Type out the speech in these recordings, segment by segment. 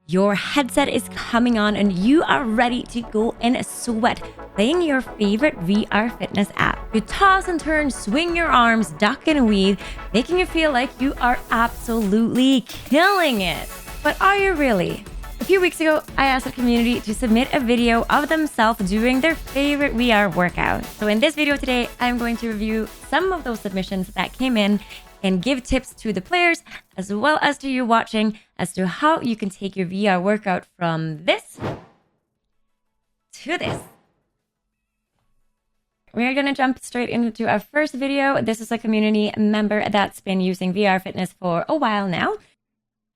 Your headset is coming on and you are ready to go and sweat playing your favorite VR fitness app. You toss and turn, swing your arms, duck and weave, making you feel like you are absolutely killing it. But are you really? A few weeks ago, I asked the community to submit a video of themselves doing their favorite VR workout. So in this video today, I'm going to review some of those submissions that came in and give tips to the players as well as to you watching as to how you can take your VR workout from this to this. We're going to jump straight into our first video. This is a community member that's been using VR fitness for a while now.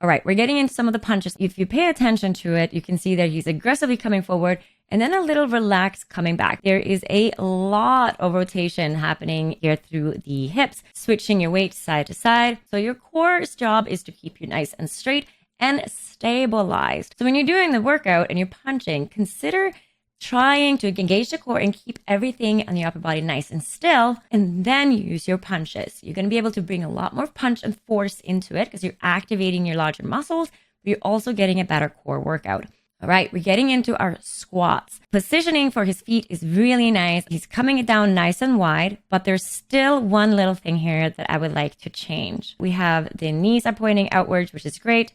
All right, we're getting into some of the punches. If you pay attention to it, you can see that he's aggressively coming forward and then a little relaxed coming back. There is a lot of rotation happening here through the hips, switching your weight side to side. So your core's job is to keep you nice and straight and stabilized. So when you're doing the workout and you're punching, consider trying to engage the core and keep everything on your upper body nice and still, and then use your punches. You're going to be able to bring a lot more punch and force into it because you're activating your larger muscles, but you're also getting a better core workout. All right, we're getting into our squats. Positioning for his feet is really nice. He's coming it down nice and wide, but there's still one little thing here that I would like to change. We have the knees are pointing outwards, which is great,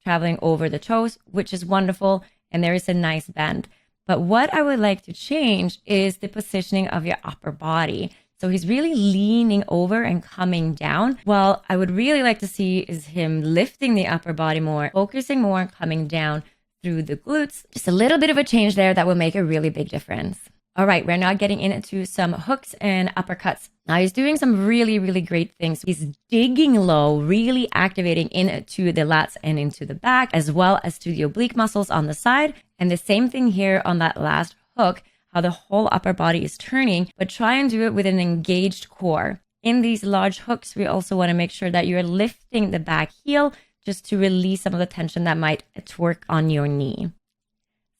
traveling over the toes, which is wonderful, and there is a nice bend. But what I would like to change is the positioning of your upper body. So he's really leaning over and coming down. Well, I would really like to see is him lifting the upper body more, focusing more on coming down through the glutes. Just a little bit of a change there that will make a really big difference. All right, we're now getting into some hooks and uppercuts. Now he's doing some really, really great things. He's digging low, really activating into the lats and into the back, as well as to the oblique muscles on the side. And the same thing here on that last hook, how the whole upper body is turning, but try and do it with an engaged core. In these large hooks, we also want to make sure that you're lifting the back heel just to release some of the tension that might work on your knee.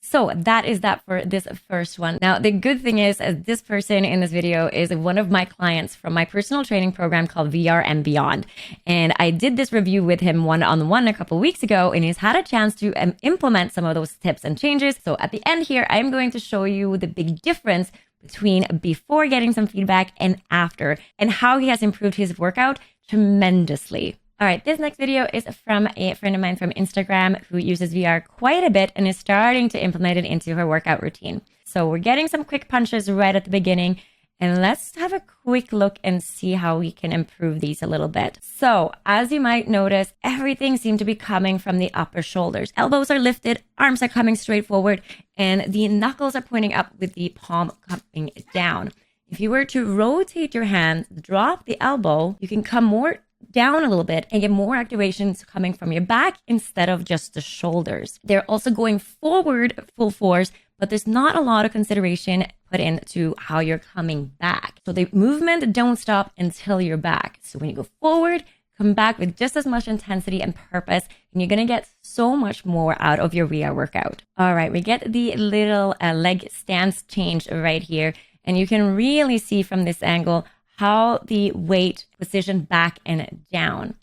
So that is that for this first one. Now, the good thing is this person in this video is one of my clients from my personal training program called VR and Beyond. And I did this review with him one-on-one a couple weeks ago, and he's had a chance to implement some of those tips and changes. So at the end here, I'm going to show you the big difference between before getting some feedback and after, and how he has improved his workout tremendously. All right, this next video is from a friend of mine from Instagram who uses VR quite a bit and is starting to implement it into her workout routine. So we're getting some quick punches right at the beginning, and let's have a quick look and see how we can improve these a little bit. So as you might notice, everything seems to be coming from the upper shoulders. Elbows are lifted, arms are coming straight forward, and the knuckles are pointing up with the palm coming down. If you were to rotate your hands, drop the elbow, you can come more down a little bit and get more activations coming from your back instead of just the shoulders. They're also going forward full force, but there's not a lot of consideration put into how you're coming back. So the movement don't stop until you're back. So when you go forward, come back with just as much intensity and purpose, and you're going to get so much more out of your VR workout. All right, we get the little leg stance change right here, and you can really see from this angle how the weight position back and down.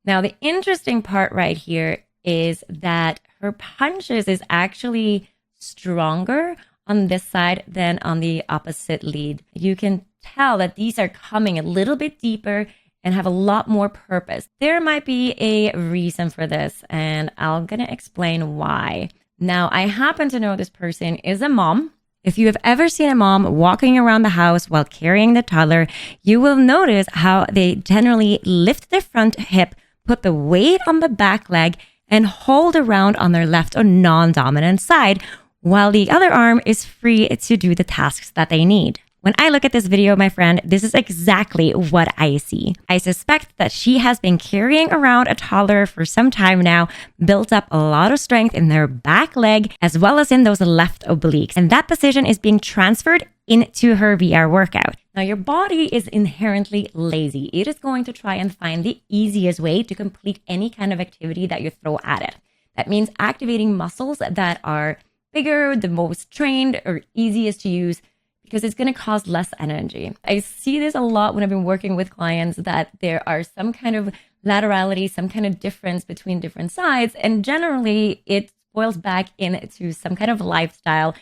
Now, the interesting part right here is that her punches is actually stronger on this side than on the opposite lead. You can tell that these are coming a little bit deeper and have a lot more purpose. There might be a reason for this, and I'm gonna explain why. Now, I happen to know this person is a mom. If you have ever seen a mom walking around the house while carrying the toddler, you will notice how they generally lift their front hip, put the weight on the back leg, and hold around on their left or non-dominant side, while the other arm is free to do the tasks that they need. When I look at this video, my friend, this is exactly what I see. I suspect that she has been carrying around a toddler for some time now, built up a lot of strength in their back leg, as well as in those left obliques. And that position is being transferred into her VR workout. Now, your body is inherently lazy. It is going to try and find the easiest way to complete any kind of activity that you throw at it. That means activating muscles that are bigger, the most trained, or easiest to use, because it's going to cost less energy. I see this a lot when I've been working with clients, that there are some kind of laterality, some kind of difference between different sides. And generally, it's boils back into some kind of lifestyle,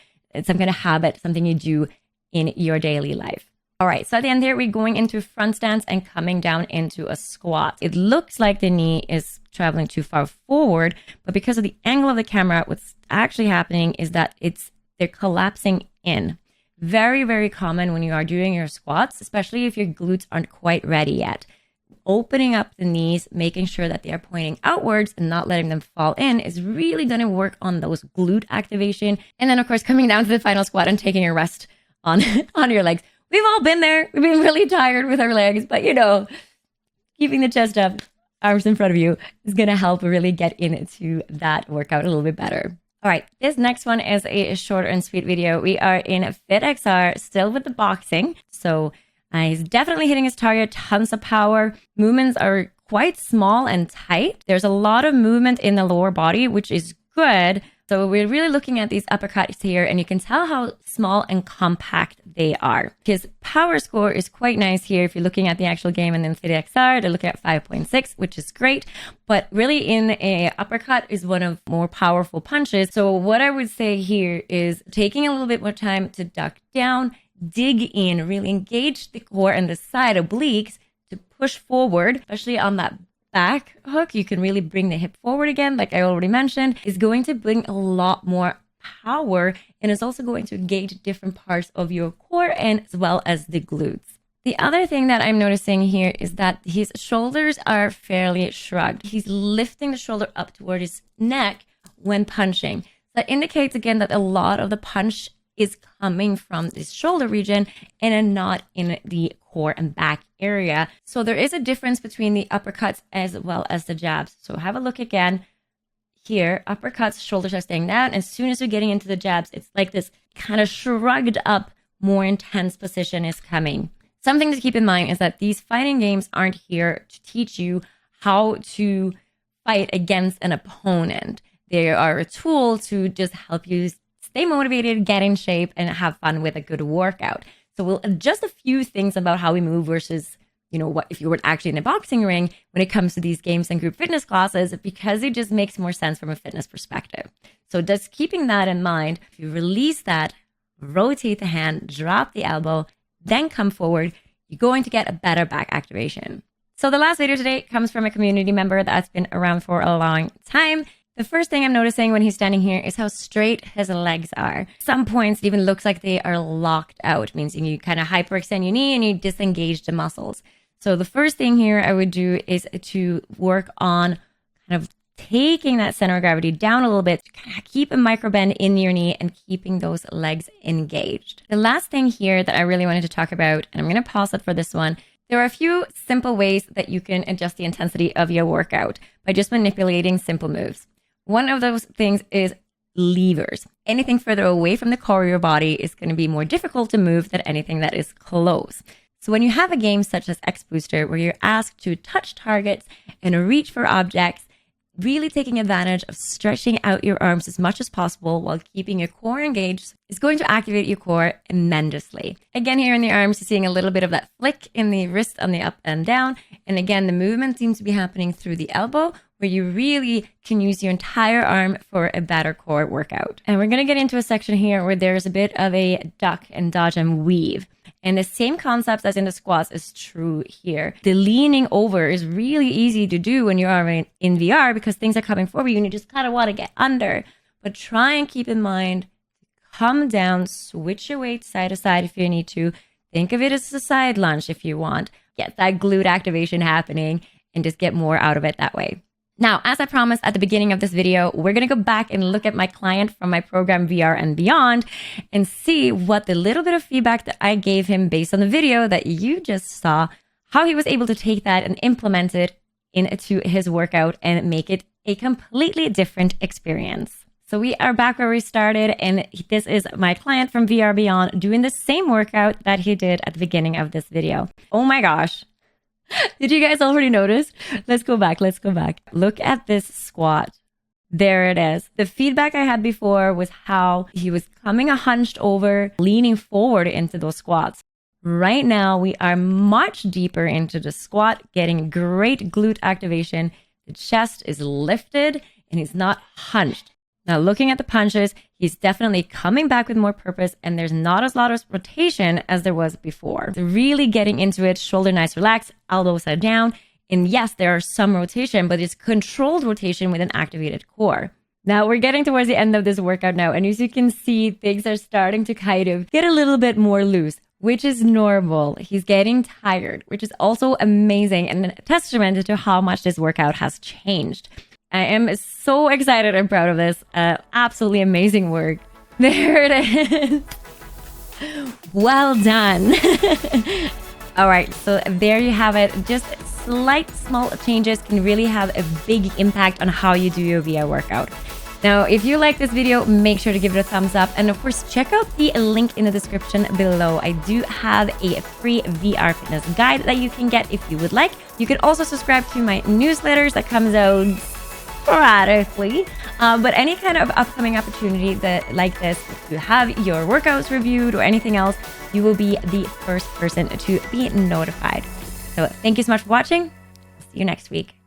some kind of habit, something you do in your daily life. All right, so at the end here, we're going into front stance and coming down into a squat. It looks like the knee is traveling too far forward, but because of the angle of the camera, what's actually happening is that they're collapsing in. Very, very common when you are doing your squats, especially if your glutes aren't quite ready yet. Opening up the knees, making sure that they are pointing outwards and not letting them fall in is really going to work on those glute activation. And then, of course, coming down to the final squat and taking a rest on, on your legs. We've all been there. We've been really tired with our legs, but keeping the chest up, arms in front of you is going to help really get into that workout a little bit better. All right, this next one is a short and sweet video. We are in FitXR, still with the boxing. So he's definitely hitting his target, tons of power. Movements are quite small and tight. There's a lot of movement in the lower body, which is good. So we're really looking at these uppercuts here, and you can tell how small and compact they are. His power score is quite nice here. If you're looking at the actual game and then FitXR, they're looking at 5.6, which is great. But really in a uppercut is one of more powerful punches. So what I would say here is taking a little bit more time to duck down, dig in, really engage the core and the side obliques to push forward, especially on that back hook. You can really bring the hip forward again, like I already mentioned, is going to bring a lot more power and is also going to engage different parts of your core and as well as the glutes. The other thing that I'm noticing here is that his shoulders are fairly shrugged. He's lifting the shoulder up toward his neck when punching. That indicates again that a lot of the punch is coming from this shoulder region and not in the core and back area. So there is a difference between the uppercuts as well as the jabs. So have a look again here. Uppercuts, shoulders are staying down. As soon as you're getting into the jabs, it's like this kind of shrugged up, more intense position is coming. Something to keep in mind is that these fighting games aren't here to teach you how to fight against an opponent. They are a tool to just help you stay motivated, get in shape, and have fun with a good workout. So we'll adjust a few things about how we move versus, what if you were actually in a boxing ring when it comes to these games and group fitness classes, because it just makes more sense from a fitness perspective. So just keeping that in mind, if you release that, rotate the hand, drop the elbow, then come forward, you're going to get a better back activation. So the last video today comes from a community member that's been around for a long time. The first thing I'm noticing when he's standing here is how straight his legs are. Some points it even looks like they are locked out, means you kind of hyperextend your knee and you disengage the muscles. So the first thing here I would do is to work on kind of taking that center of gravity down a little bit, to kind of keep a micro bend in your knee and keeping those legs engaged. The last thing here that I really wanted to talk about, and I'm going to pause it for this one, there are a few simple ways that you can adjust the intensity of your workout by just manipulating simple moves. One of those things is levers. Anything further away from the core of your body is going to be more difficult to move than anything that is close. So when you have a game such as X Booster, where you're asked to touch targets and reach for objects, really taking advantage of stretching out your arms as much as possible while keeping your core engaged is going to activate your core tremendously. Again, here in the arms, you're seeing a little bit of that flick in the wrist on the up and down. And again, the movement seems to be happening through the elbow, where you really can use your entire arm for a better core workout. And we're going to get into a section here where there's a bit of a duck and dodge and weave. And the same concepts as in the squats is true here. The leaning over is really easy to do when you are in VR because things are coming forward and you just kind of want to get under. But try and keep in mind, come down, switch your weight side to side if you need to. Think of it as a side lunge if you want. Get that glute activation happening and just get more out of it that way. Now, as I promised at the beginning of this video, we're going to go back and look at my client from my program VR and Beyond and see what the little bit of feedback that I gave him based on the video that you just saw, how he was able to take that and implement it into his workout and make it a completely different experience. So we are back where we started, and this is my client from VR Beyond doing the same workout that he did at the beginning of this video. Oh my gosh. Did you guys already notice? Let's go back. Look at this squat. There it is. The feedback I had before was how he was coming hunched over, leaning forward into those squats. Right now, we are much deeper into the squat, getting great glute activation. The chest is lifted and he's not hunched. Now, looking at the punches, he's definitely coming back with more purpose, and there's not as lot of rotation as there was before. So really getting into it, shoulder nice relaxed, elbows are down. And yes, there are some rotation, but it's controlled rotation with an activated core. Now we're getting towards the end of this workout now, and as you can see, things are starting to kind of get a little bit more loose, which is normal. He's getting tired, which is also amazing and a testament to how much this workout has changed. I am so excited and proud of this. Absolutely amazing work. There it is. Well done. All right, so there you have it. Just slight small changes can really have a big impact on how you do your VR workout. Now, if you like this video, make sure to give it a thumbs up. And of course, check out the link in the description below. I do have a free VR fitness guide that you can get if you would like. You can also subscribe to my newsletters that comes out sporadically. But any kind of upcoming opportunity that like this, to have your workouts reviewed or anything else, you will be the first person to be notified. So thank you so much for watching. See you next week.